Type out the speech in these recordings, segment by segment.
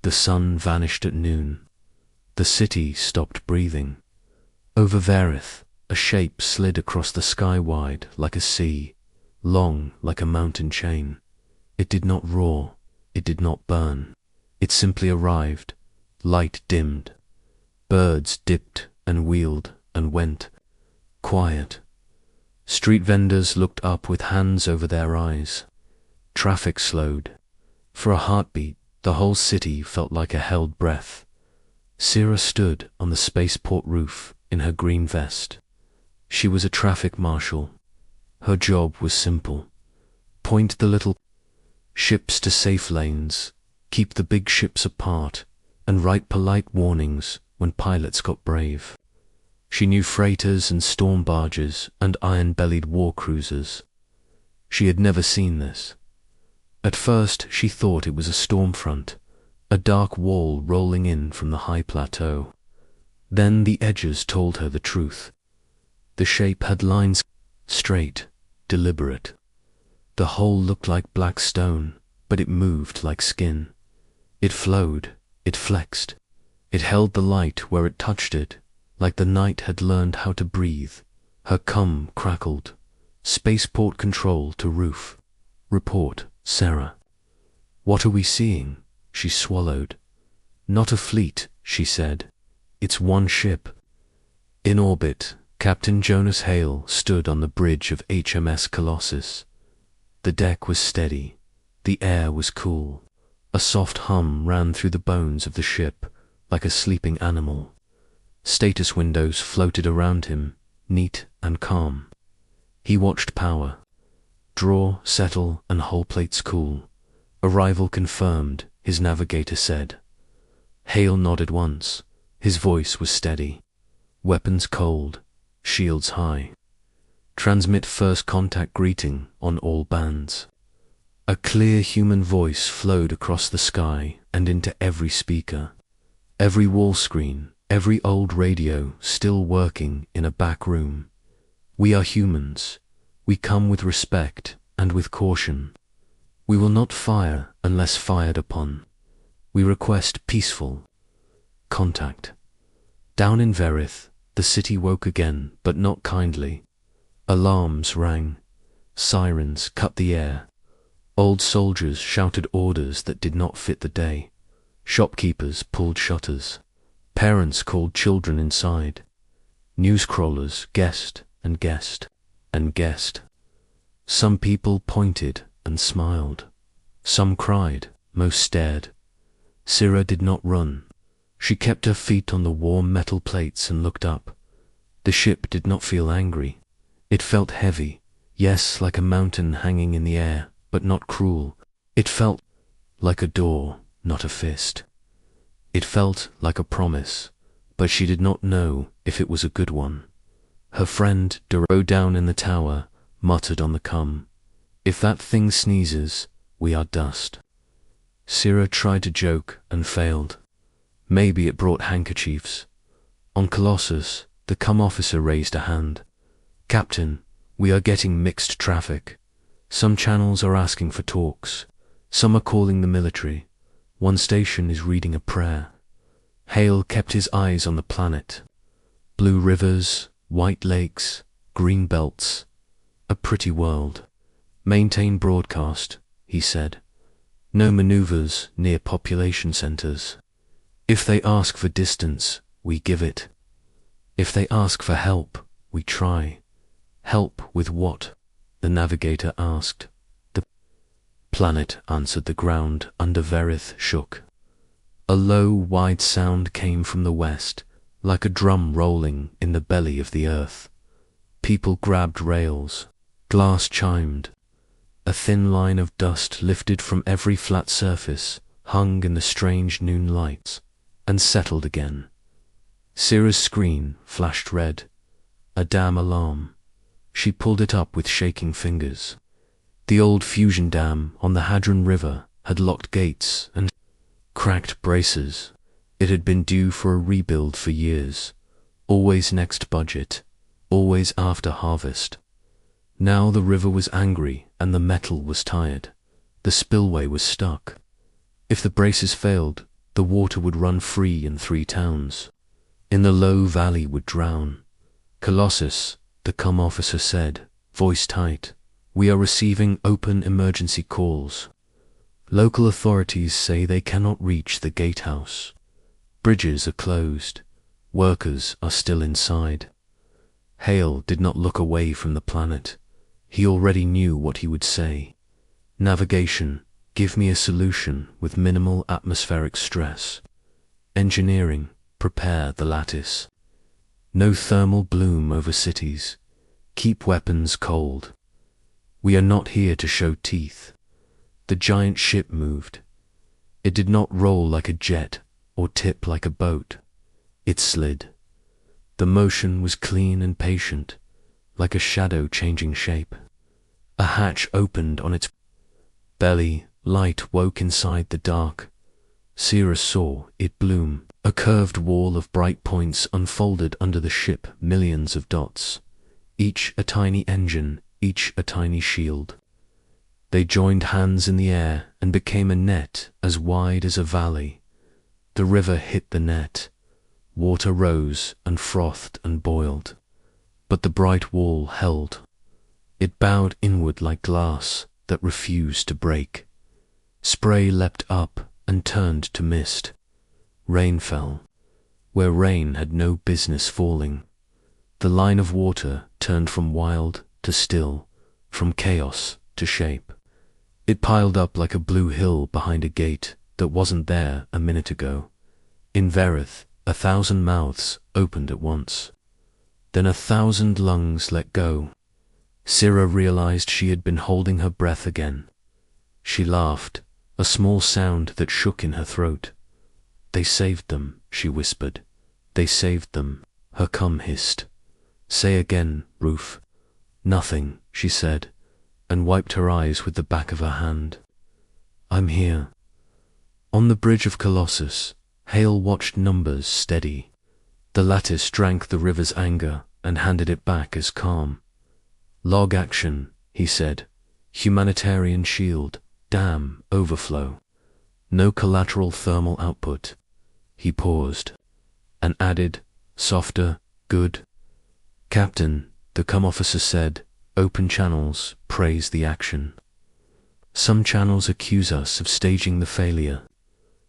The sun vanished at noon. The city stopped breathing. Over Varith, a shape slid across the sky wide like a sea, long like a mountain chain. It did not roar, it did not burn. It simply arrived, light dimmed. Birds dipped and wheeled and went, quiet. Street vendors looked up with hands over their eyes. Traffic slowed. For a heartbeat, the whole city felt like a held breath. Sira stood on the spaceport roof in her green vest. She was a traffic marshal. Her job was simple. Point the little ships to safe lanes, keep the big ships apart, and write polite warnings when pilots got brave. She knew freighters and storm barges and iron-bellied war cruisers. She had never seen this. At first she thought it was a storm front, a dark wall rolling in from the high plateau. Then the edges told her the truth. The shape had lines straight, deliberate. The whole looked like black stone, but it moved like skin. It flowed, it flexed. It held the light where it touched it, like the night had learned how to breathe. Her cum crackled. Spaceport control to roof. Report, Sarah. What are we seeing? She swallowed. Not a fleet, she said. It's one ship. In orbit, Captain Jonas Hale stood on the bridge of HMS Colossus. The deck was steady. The air was cool. A soft hum ran through the bones of the ship, like a sleeping animal. Status windows floated around him, neat and calm. He watched power. Draw, settle, and hull plates cool. Arrival confirmed, his navigator said. Hale nodded once. His voice was steady. Weapons cold, shields high. Transmit first contact greeting on all bands. A clear human voice flowed across the sky and into every speaker. Every wall screen, every old radio still working in a back room. We are humans. We come with respect and with caution. We will not fire unless fired upon. We request peaceful contact. Down in Varith, the city woke again, but not kindly. Alarms rang. Sirens cut the air. Old soldiers shouted orders that did not fit the day. Shopkeepers pulled shutters. Parents called children inside. Newscrawlers guessed and guessed and guessed. Some people pointed and smiled. Some cried, most stared. Sira did not run. She kept her feet on the warm metal plates and looked up. The ship did not feel angry. It felt heavy, yes, like a mountain hanging in the air, but not cruel. It felt like a door, not a fist. It felt like a promise, but she did not know if it was a good one. Her friend, Duro down in the tower, muttered on the cum. If that thing sneezes, we are dust. Sira tried to joke and failed. Maybe it brought handkerchiefs. On Colossus, the cum officer raised a hand. Captain, we are getting mixed traffic. Some channels are asking for talks. Some are calling the military. One station is reading a prayer. Hale kept his eyes on the planet. Blue rivers, white lakes, green belts. A pretty world. Maintain broadcast, he said. No maneuvers near population centers. If they ask for distance, we give it. If they ask for help, we try. Help with what? The navigator asked. The planet, answered. The ground under Varith shook. A low, wide sound came from the west, like a drum rolling in the belly of the earth. People grabbed rails. Glass chimed. A thin line of dust lifted from every flat surface, hung in the strange noon lights, and settled again. Sira's screen flashed red. A damn alarm. She pulled it up with shaking fingers. The old fusion dam on the Hadron River had locked gates and cracked braces. It had been due for a rebuild for years. Always next budget. Always after harvest. Now the river was angry and the metal was tired. The spillway was stuck. If the braces failed, The water would run free in 3 towns. In the low valley would drown. Colossus, the comm officer said, voice tight, we are receiving open emergency calls. Local authorities say they cannot reach the gatehouse. Bridges are closed. Workers are still inside. Hale did not look away from the planet. He already knew what he would say. Navigation, give me a solution with minimal atmospheric stress. Engineering, prepare the lattice. No thermal bloom over cities. Keep weapons cold. We are not here to show teeth. The giant ship moved. It did not roll like a jet or tip like a boat. It slid. The motion was clean and patient, like a shadow changing shape. A hatch opened on its belly. Light woke inside the dark. Sierra saw it bloom. A curved wall of bright points unfolded under the ship, millions of dots. Each a tiny engine, each a tiny shield. They joined hands in the air and became a net as wide as a valley. The river hit the net. Water rose and frothed and boiled. But the bright wall held. It bowed inward like glass that refused to break. Spray leapt up and turned to mist. Rain fell, where rain had no business falling. The line of water turned from wild to still, from chaos to shape. It piled up like a blue hill behind a gate that wasn't there a minute ago. In Verith, 1,000 mouths opened at once. Then 1,000 lungs let go. Sierra realized she had been holding her breath again. She laughed, a small sound that shook in her throat. They saved them, she whispered. They saved them, her cum hissed. Say again, Roof. Nothing, she said, and wiped her eyes with the back of her hand. I'm here. On the bridge of Colossus, Hale watched numbers steady. The lattice drank the river's anger and handed it back as calm. Log action, he said. Humanitarian shield, dam, overflow. No collateral thermal output. He paused, and added, softer, good. Captain, the comm officer said, open channels, praise the action. Some channels accuse us of staging the failure.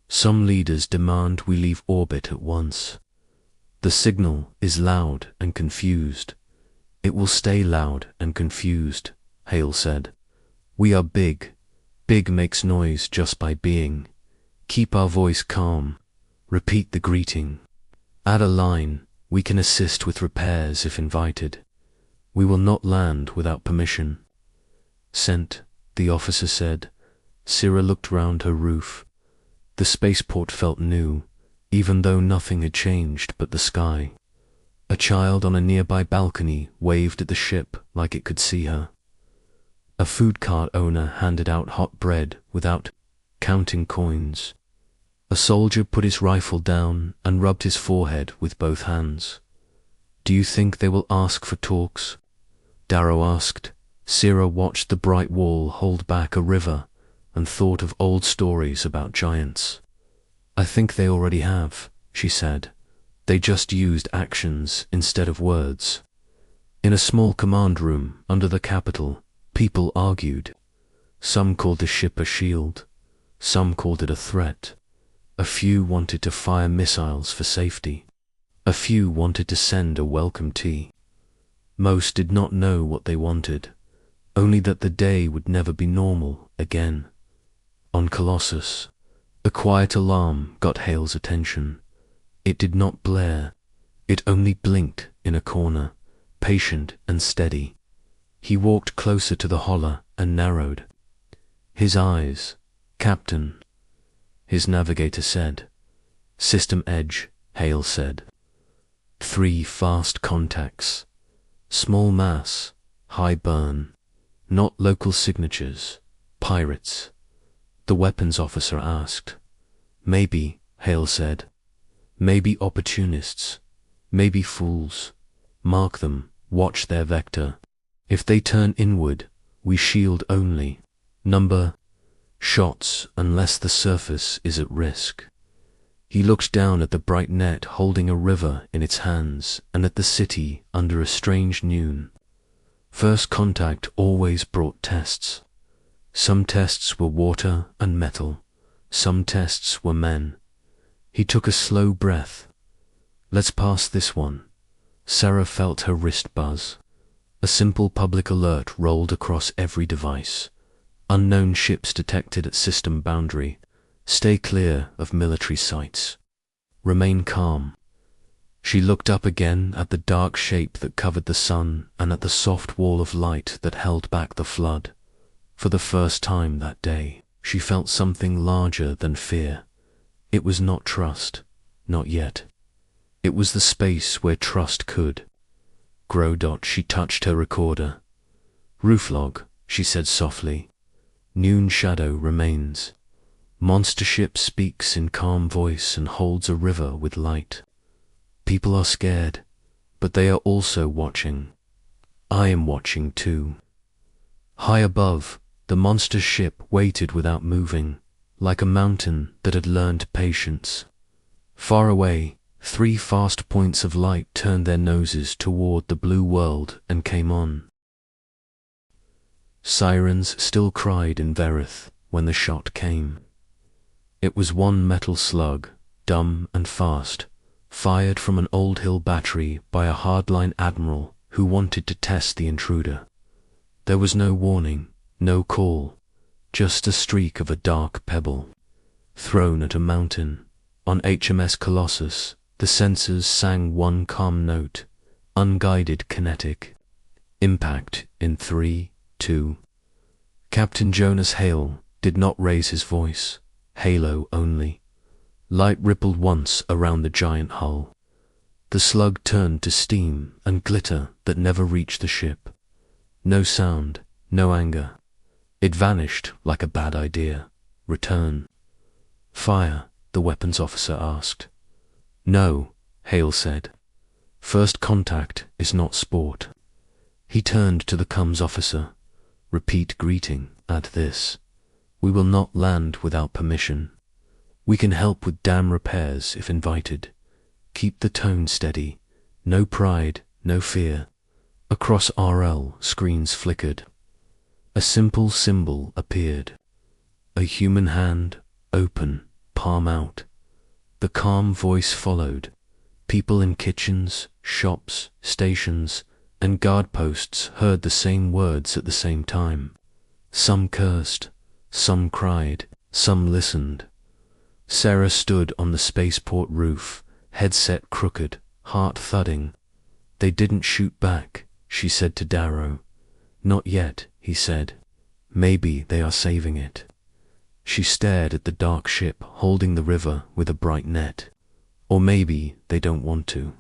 Some leaders demand we leave orbit at once. The signal is loud and confused. It will stay loud and confused, Hale said. We are big. Big makes noise just by being. Keep our voice calm. Repeat the greeting. Add a line. We can assist with repairs if invited. We will not land without permission. Sent, the officer said. Sierra looked round her roof. The spaceport felt new, even though nothing had changed but the sky. A child on a nearby balcony waved at the ship like it could see her. A food cart owner handed out hot bread without counting coins. A soldier put his rifle down and rubbed his forehead with both hands. Do you think they will ask for talks? Darrow asked. Sierra watched the bright wall hold back a river and thought of old stories about giants. I think they already have, she said. They just used actions instead of words. In a small command room under the Capitol, people argued. Some called the ship a shield. Some called it a threat. A few wanted to fire missiles for safety. A few wanted to send a welcome tea. Most did not know what they wanted, only that the day would never be normal again. On Colossus, a quiet alarm got Hale's attention. It did not blare. It only blinked in a corner, patient and steady. He walked closer to the holler and narrowed. His eyes, Captain, his navigator said. System edge, Hale said. 3 fast contacts. Small mass, high burn. Not local signatures. Pirates. The weapons officer asked. Maybe, Hale said. Maybe opportunists. Maybe fools. Mark them, watch their vector. If they turn inward, we shield only. Number shots unless the surface is at risk. He looked down at the bright net holding a river in its hands and at the city under a strange noon. First contact always brought tests. Some tests were water and metal. Some tests were men. He took a slow breath. Let's pass this one. Sarah felt her wrist buzz. A simple public alert rolled across every device. Unknown ships detected at system boundary. Stay clear of military sites. Remain calm. She looked up again at the dark shape that covered the sun and at the soft wall of light that held back the flood. For the first time that day, she felt something larger than fear. It was not trust, not yet. It was the space where trust could grow. She touched her recorder. Roof log, she said softly. Noon shadow remains. Monster ship speaks in calm voice and holds a river with light. People are scared, but they are also watching. I am watching too. High above, the monster ship waited without moving, like a mountain that had learned patience. Far away, 3 fast points of light turned their noses toward the blue world and came on. Sirens still cried in Verith when the shot came. It was one metal slug, dumb and fast, fired from an old hill battery by a hardline admiral who wanted to test the intruder. There was no warning, no call, just a streak of a dark pebble. Thrown at a mountain, on HMS Colossus, the sensors sang one calm note, unguided kinetic. Impact in 3, 2. Captain Jonas Hale did not raise his voice. Halo only. Light rippled once around the giant hull. The slug turned to steam and glitter that never reached the ship. No sound, no anger. It vanished like a bad idea. Return. Fire, the weapons officer asked. No, Hale said. First contact is not sport. He turned to the comms officer. Repeat greeting, add this. We will not land without permission. We can help with dam repairs if invited. Keep the tone steady. No pride, no fear. Across RL, screens flickered. A simple symbol appeared. A human hand, open, palm out. The calm voice followed. People in kitchens, shops, stations, and guard posts heard the same words at the same time. Some cursed. Some cried, some listened. Sarah stood on the spaceport roof, headset crooked, heart thudding. They didn't shoot back, she said to Darrow. Not yet, he said. Maybe they are saving it. She stared at the dark ship holding the river with a bright net. Or maybe they don't want to.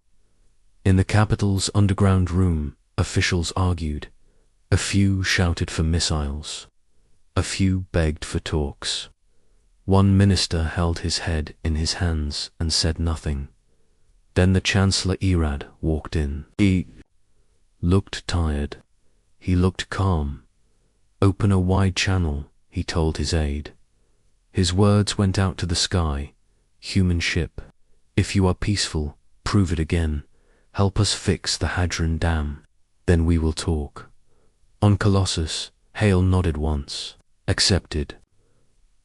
In the capital's underground room, officials argued. A few shouted for missiles. A few begged for talks. One minister held his head in his hands and said nothing. Then the Chancellor Erad walked in. He looked tired. He looked calm. Open a wide channel, he told his aide. His words went out to the sky. Human ship, if you are peaceful, prove it again. Help us fix the Hadron Dam. Then we will talk. On Colossus, Hale nodded once. Accepted.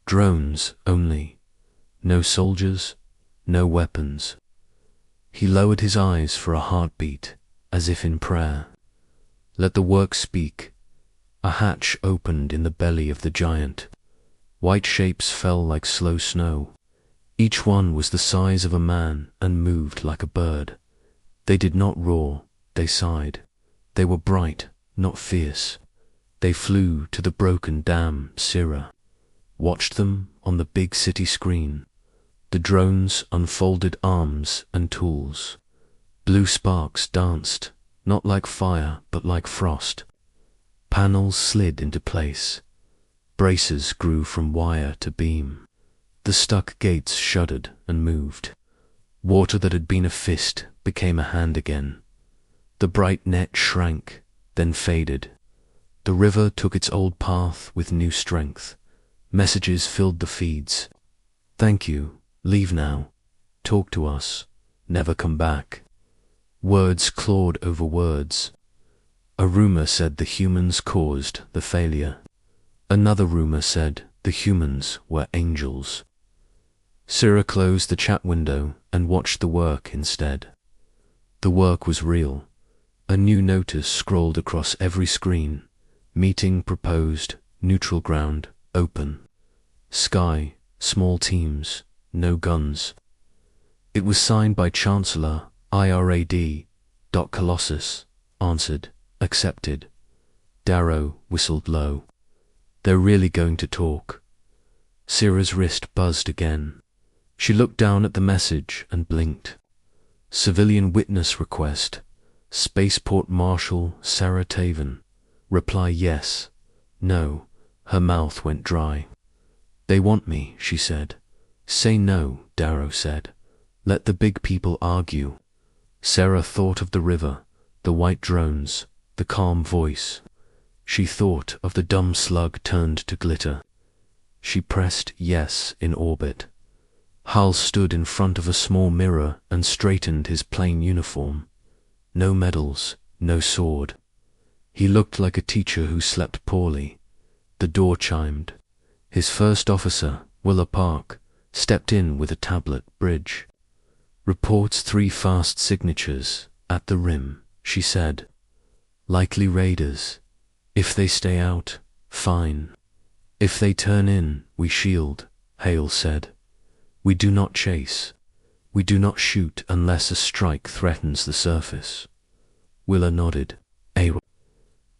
Drones only. No soldiers, no weapons. He lowered his eyes for a heartbeat, as if in prayer. Let the work speak. A hatch opened in the belly of the giant. White shapes fell like slow snow. Each one was the size of a man and moved like a bird. They did not roar, they sighed. They were bright, not fierce. They flew to the broken dam, Syrah. Watched them on the big city screen. The drones unfolded arms and tools. Blue sparks danced, not like fire, but like frost. Panels slid into place. Braces grew from wire to beam. The stuck gates shuddered and moved. Water that had been a fist became a hand again. The bright net shrank, then faded. The river took its old path with new strength. Messages filled the feeds. Thank you, leave now, talk to us, never come back. Words clawed over words. A rumor said the humans caused the failure. Another rumor said the humans were angels. Sarah closed the chat window and watched the work instead. The work was real. A new notice scrolled across every screen. Meeting proposed, neutral ground, open. Sky, small teams, no guns. It was signed by Chancellor IRAD. Colossus answered, accepted. Darrow whistled low. They're really going to talk. Sarah's wrist buzzed again. She looked down at the message and blinked. Civilian witness request. Spaceport Marshal Sarah Taven. Reply yes. No. Her mouth went dry. They want me, she said. Say no, Darrow said. Let the big people argue. Sarah thought of the river, the white drones, the calm voice. She thought of the dumb slug turned to glitter. She pressed yes in orbit. Hal stood in front of a small mirror and straightened his plain uniform. No medals, no sword. He looked like a teacher who slept poorly. The door chimed. His first officer, Willa Park, stepped in with a tablet bridge. Reports 3 fast signatures, at the rim, she said. Likely raiders. If they stay out, fine. If they turn in, we shield, Hale said. We do not chase. We do not shoot unless a strike threatens the surface. Willa nodded.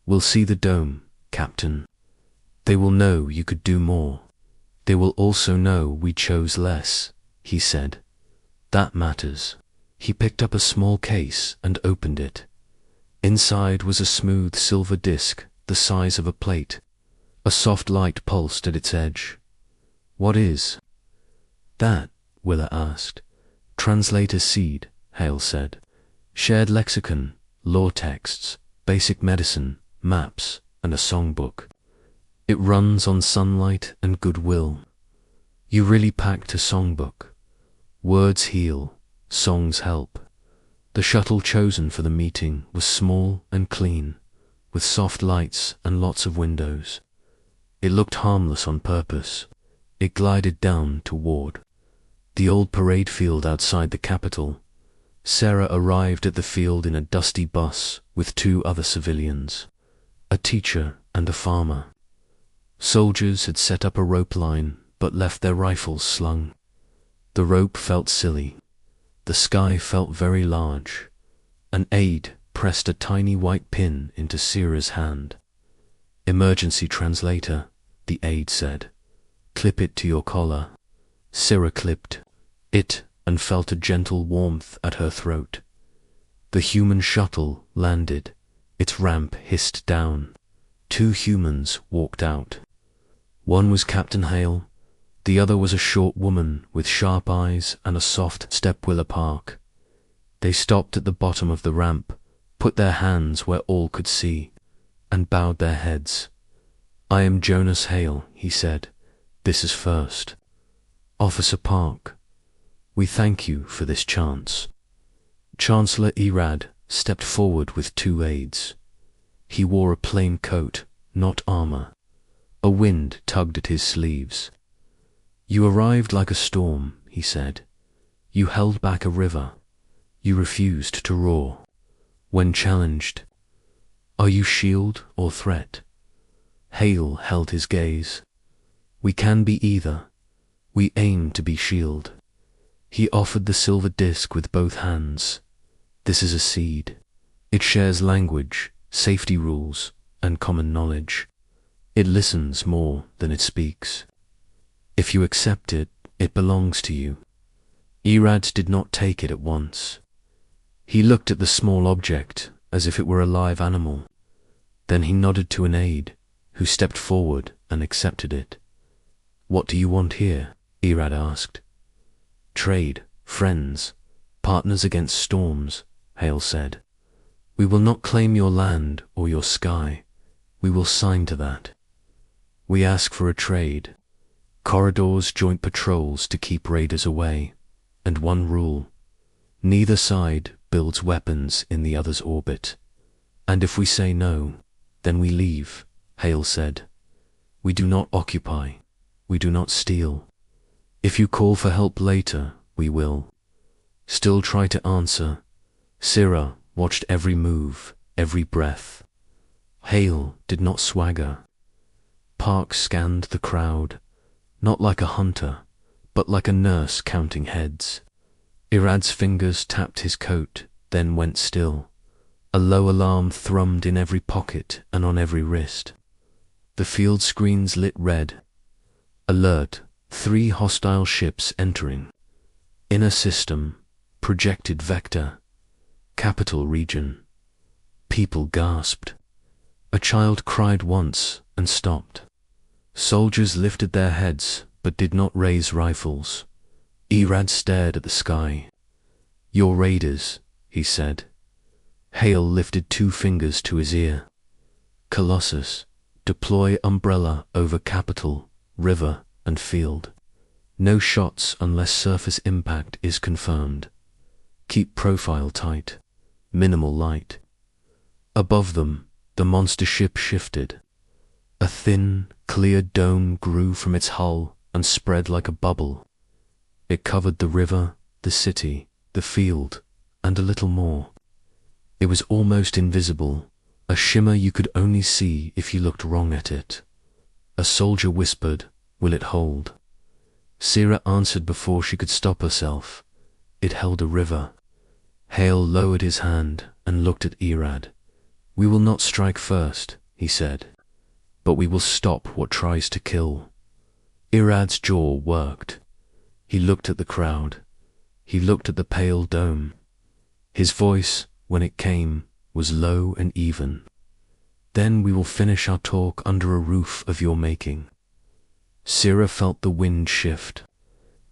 We'll see the dome, Captain. They will know you could do more. They will also know we chose less, he said. That matters. He picked up a small case and opened it. Inside was a smooth silver disc the size of a plate. A soft light pulsed at its edge. What is? That, Willa asked. Translator seed, Hale said. Shared lexicon, law texts, basic medicine, maps, and a songbook. It runs on sunlight and goodwill. You really packed a songbook. Words heal, songs help. The shuttle chosen for the meeting was small and clean, with soft lights and lots of windows. It looked harmless on purpose. It glided down toward the old parade field outside the capital. Sarah arrived at the field in a dusty bus with 2 other civilians, a teacher and a farmer. Soldiers had set up a rope line but left their rifles slung. The rope felt silly. The sky felt very large. An aide pressed a tiny white pin into Sarah's hand. Emergency translator, the aide said. Clip it to your collar. Sarah clipped it and felt a gentle warmth at her throat. The human shuttle landed. Its ramp hissed down. 2 humans walked out. One was Captain Hale. The other was a short woman with sharp eyes and a soft step. Willa Park. They stopped at the bottom of the ramp, put their hands where all could see, and bowed their heads. I am Jonas Hale, he said. This is first. Officer Park, we thank you for this chance. Chancellor Irad stepped forward with 2 aides. He wore a plain coat, not armor. A wind tugged at his sleeves. You arrived like a storm, he said. You held back a river. You refused to roar. When challenged, are you shield or threat? Hale held his gaze. We can be either. We aim to be shield. He offered the silver disc with both hands. This is a seed. It shares language, safety rules, and common knowledge. It listens more than it speaks. If you accept it, it belongs to you. Irad did not take it at once. He looked at the small object as if it were a live animal. Then he nodded to an aide, who stepped forward and accepted it. What do you want here? Irad asked. Trade, friends, partners against storms, Hale said. We will not claim your land or your sky. We will sign to that. We ask for a trade. Corridors, joint patrols to keep raiders away. and one rule. Neither side builds weapons in the other's orbit. And if we say no, then we leave, Hale said. We do not occupy. We do not steal. If you call for help later, we will. Still try to answer. Syrah watched every move, every breath. Hale did not swagger. Park scanned the crowd, not like a hunter, but like a nurse counting heads. Irad's fingers tapped his coat, then went still. A low alarm thrummed in every pocket and on every wrist. The field screens lit red. Alert, 3 hostile ships entering. Inner system, projected vector, capital region. People gasped. A child cried once and stopped. Soldiers lifted their heads but did not raise rifles. Irad stared at the sky. Your raiders, he said. Hale lifted 2 fingers to his ear. Colossus, deploy umbrella over capital, river, and field. No shots unless surface impact is confirmed. Keep profile tight. Minimal light. Above them, the monster ship shifted. A thin, clear dome grew from its hull and spread like a bubble. It covered the river, the city, the field, and a little more. It was almost invisible, a shimmer you could only see if you looked wrong at it. A soldier whispered, "Will it hold?" Syrah answered before she could stop herself. It held a river. Hale lowered his hand and looked at Irad. "We will not strike first," he said, "but we will stop what tries to kill." Irad's jaw worked. He looked at the crowd. He looked at the pale dome. His voice, when it came, was low and even. "Then we will finish our talk under a roof of your making." Syrah felt the wind shift.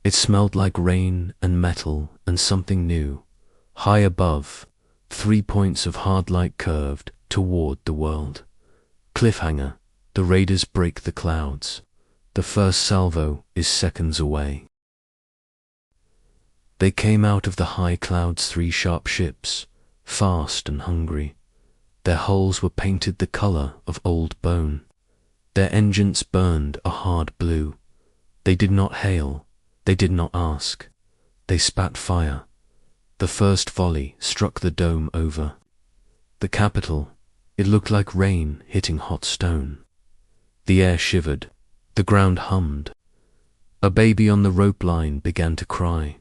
It smelled like rain and metal and something new. High above, 3 points of hard light curved toward the world. Cliffhanger, the raiders break the clouds. The first salvo is seconds away. They came out of the high clouds, 3 sharp ships, fast and hungry. Their hulls were painted the color of old bone. Their engines burned a hard blue. They did not hail. They did not ask. They spat fire. The first volley struck the dome over. The capital, it looked like rain hitting hot stone. The air shivered. The ground hummed. A baby on the rope line began to cry,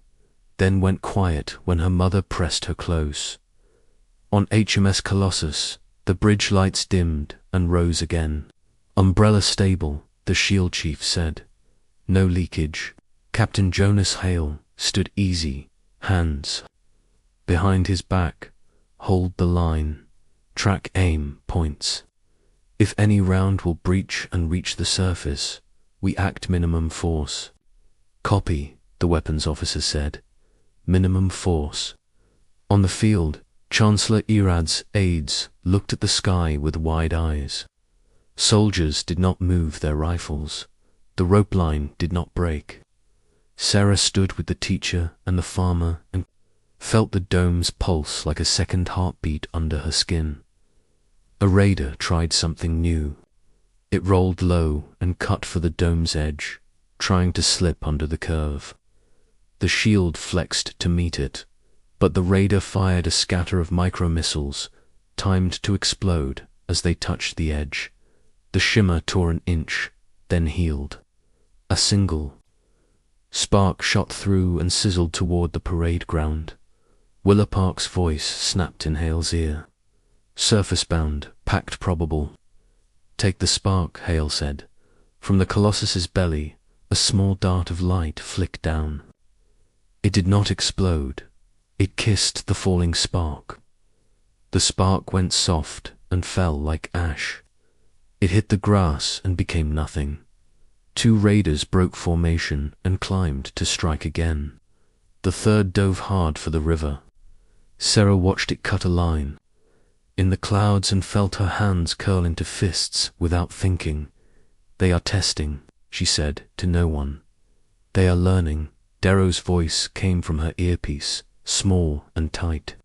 then went quiet when her mother pressed her close. On HMS Colossus, the bridge lights dimmed and rose again. "Umbrella stable," the shield chief said. "No leakage." Captain Jonas Hale stood easy, hands behind his back. "Hold the line. Track aim points. If any round will breach and reach the surface, we act minimum force." "Copy," the weapons officer said. "Minimum force." On the field, Chancellor Irad's aides looked at the sky with wide eyes. Soldiers did not move their rifles. The rope line did not break. Sarah stood with the teacher and the farmer and felt the dome's pulse like a second heartbeat under her skin. A raider tried something new. It rolled low and cut for the dome's edge, trying to slip under the curve. The shield flexed to meet it, but the raider fired a scatter of micro-missiles, timed to explode as they touched the edge. The shimmer tore an inch, then healed. A single spark shot through and sizzled toward the parade ground. Willa Park's voice snapped in Hale's ear. "Surface-bound, packed probable." "Take the spark," Hale said. From the Colossus's belly, a small dart of light flicked down. It did not explode. It kissed the falling spark. The spark went soft and fell like ash. It hit the grass and became nothing. 2 raiders broke formation and climbed to strike again. The third dove hard for the river. Sarah watched it cut a line in the clouds and felt her hands curl into fists without thinking. "They are testing," she said to no one. "They are learning. Darrow's voice came from her earpiece, small and tight.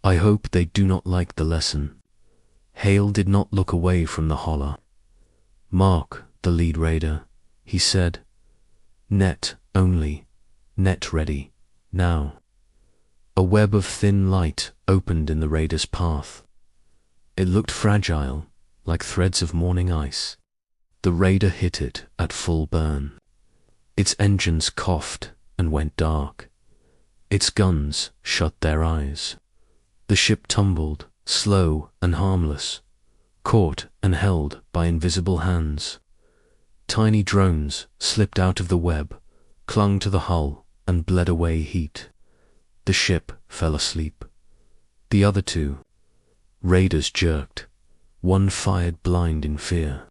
I hope they do not like the lesson. Hale did not look away from the holler. Mark, the lead raider, he said. Net only. Net ready. Now. A web of thin light opened in the raider's path. It looked fragile, like threads of morning ice. The raider hit it at full burn. Its engines coughed and went dark. Its guns shut their eyes. The ship tumbled, slow and harmless, caught and held by invisible hands. Tiny drones slipped out of the web, clung to the hull, and bled away heat. The ship fell asleep. The other two raiders jerked. One fired blind in fear.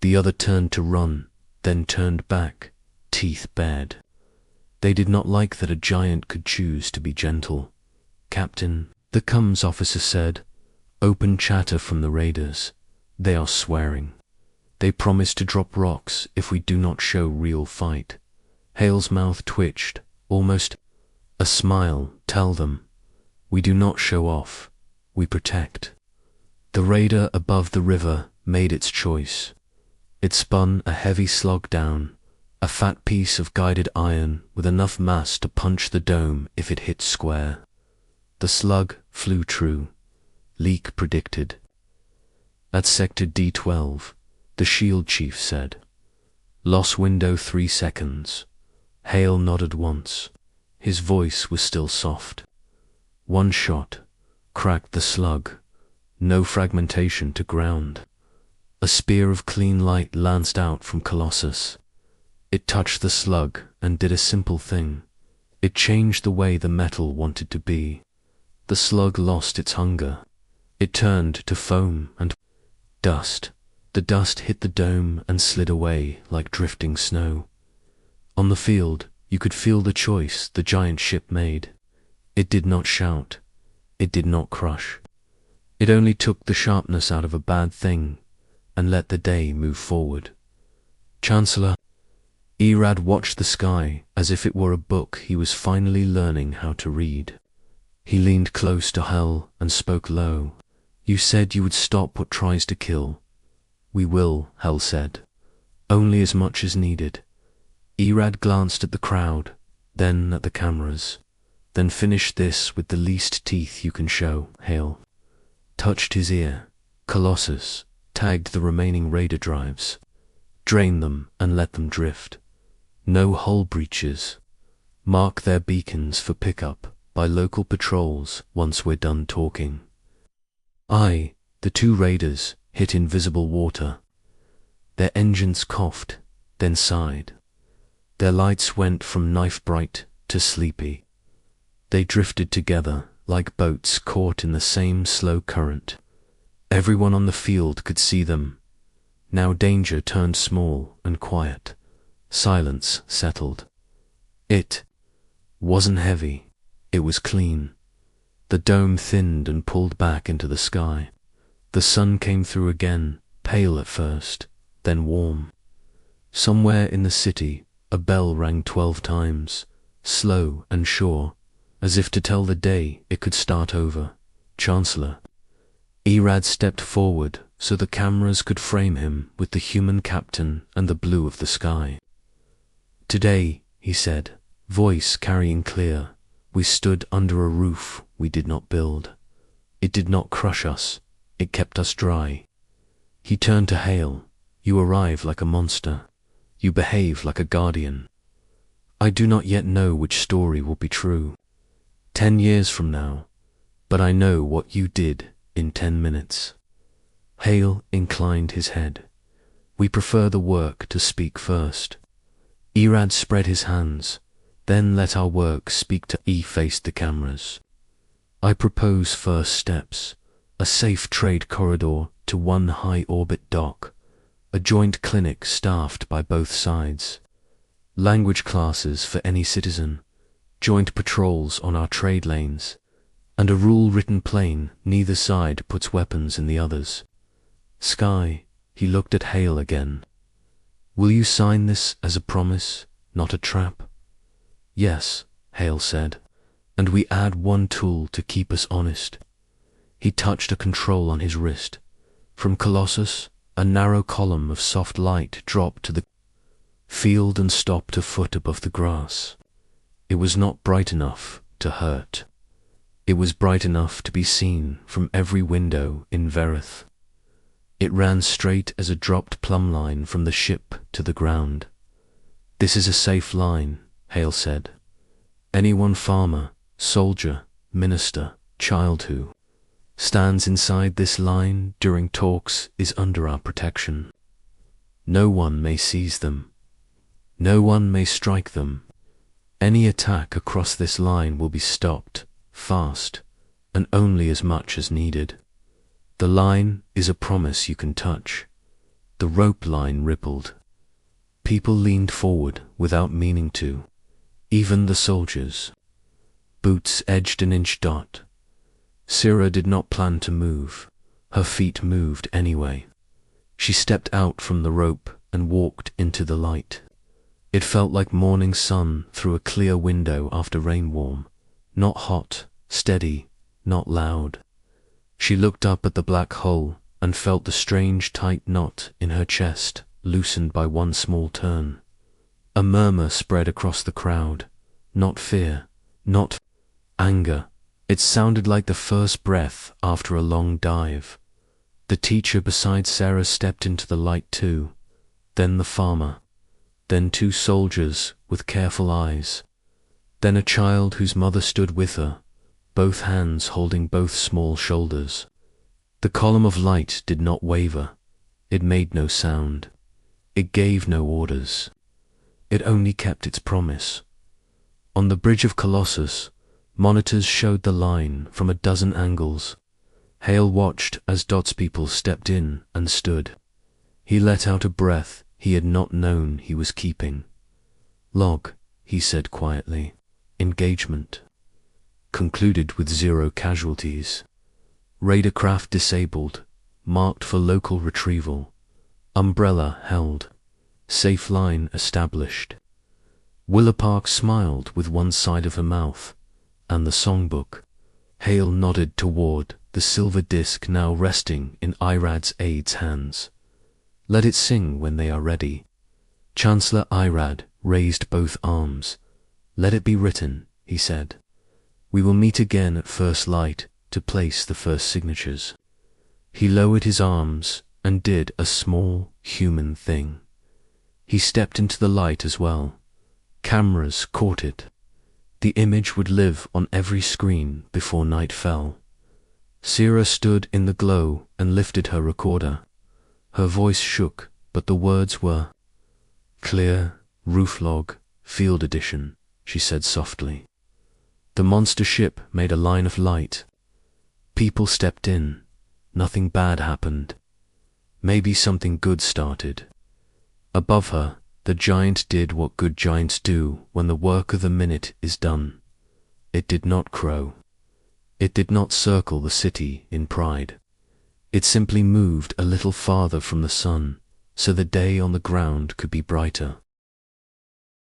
The other turned to run, then turned back, teeth bared. They did not like that a giant could choose to be gentle. Captain, the comms officer said. Open chatter from the raiders. They are swearing. They promise to drop rocks if we do not show real fight. Hale's mouth twitched, almost a smile. Tell them. We do not show off. We protect. The raider above the river made its choice. It spun a heavy slug down, a fat piece of guided iron with enough mass to punch the dome if it hit square. The slug flew true. Leak predicted. At Sector D12, the shield chief said. Loss window 3 seconds. Hale nodded once. His voice was still soft. One shot cracked the slug. No fragmentation to ground. A spear of clean light lanced out from Colossus. It touched the slug and did a simple thing. It changed the way the metal wanted to be. The slug lost its hunger. It turned to foam and dust. The dust hit the dome and slid away like drifting snow. On the field, you could feel the choice the giant ship made. It did not shout. It did not crush. It only took the sharpness out of a bad thing and let the day move forward. Chancellor, Erad watched the sky as if it were a book he was finally learning how to read. He leaned close to Hal and spoke low. You said you would stop what tries to kill. We will, Hal said. Only as much as needed. Erad glanced at the crowd, then at the cameras. Then finish this with the least teeth you can show, Hale. Touched his ear. Colossus tagged the remaining raider drives. Drain them and let them drift. No hull breaches. Mark their beacons for pickup by local patrols once we're done talking. The 2 raiders hit invisible water. Their engines coughed, then sighed. Their lights went from knife-bright to sleepy. They drifted together like boats caught in the same slow current. Everyone on the field could see them. Now danger turned small and quiet. Silence settled. It wasn't heavy. It was clean. The dome thinned and pulled back into the sky. The sun came through again, pale at first, then warm. Somewhere in the city, a bell rang 12 times, slow and sure, as if to tell the day it could start over. Chancellor. Erad stepped forward so the cameras could frame him with the human captain and the blue of the sky. Today, he said, voice carrying clear, we stood under a roof we did not build. It did not crush us, it kept us dry. He turned to Hale. You arrive like a monster. You behave like a guardian. I do not yet know which story will be true. 10 years from now, but I know what you did in 10 minutes. Hale inclined his head. We prefer the work to speak first. Erad spread his hands, then let our work speak to faced the cameras. I propose first steps, a safe trade corridor to one high-orbit dock, a joint clinic staffed by both sides, language classes for any citizen, joint patrols on our trade lanes, and a rule-written plane neither side puts weapons in the others. Sky, he looked at Hale again. Will you sign this as a promise, not a trap? Yes, Hale said, and we add one tool to keep us honest. He touched a control on his wrist. From Colossus, a narrow column of soft light dropped to the field and stopped a foot above the grass. It was not bright enough to hurt. It was bright enough to be seen from every window in Verith. It ran straight as a dropped plumb line from the ship to the ground. This is a safe line, Hale said. Any one farmer, soldier, minister, child who stands inside this line during talks is under our protection. No one may seize them. No one may strike them. Any attack across this line will be stopped, fast, and only as much as needed. The line is a promise you can touch. The rope line rippled. People leaned forward without meaning to, even the soldiers. Boots edged an inch dot. Syrah did not plan to move. Her feet moved anyway. She stepped out from the rope and walked into the light. It felt like morning sun through a clear window after rain warm. Not hot, steady, not loud. She looked up at the black hole and felt the strange tight knot in her chest loosened by one small turn. A murmur spread across the crowd. Not fear, not anger. It sounded like the first breath after a long dive. The teacher beside Sarah stepped into the light too, then the farmer, then two soldiers with careful eyes, then a child whose mother stood with her, both hands holding both small shoulders. The column of light did not waver. It made no sound. It gave no orders. It only kept its promise. On the bridge of Colossus, monitors showed the line from a dozen angles. Hale watched as Dot's people stepped in and stood. He let out a breath he had not known he was keeping. Log, he said quietly. Engagement. Concluded with 0 casualties. Raider craft disabled, marked for local retrieval. Umbrella held. Safe line established. Willa Park smiled with one side of her mouth. And the songbook. Hale nodded toward the silver disc now resting in Irad's aide's hands. Let it sing when they are ready. Chancellor Irad raised both arms. Let it be written, he said. We will meet again at first light to place the first signatures. He lowered his arms and did a small human thing. He stepped into the light as well. Cameras caught it. The image would live on every screen before night fell. Syrah stood in the glow and lifted her recorder. Her voice shook, but the words were clear. Roof log, field edition, she said softly. The monster ship made a line of light. People stepped in. Nothing bad happened. Maybe something good started. Above her, the giant did what good giants do when the work of the minute is done. It did not crow. It did not circle the city in pride. It simply moved a little farther from the sun, so the day on the ground could be brighter.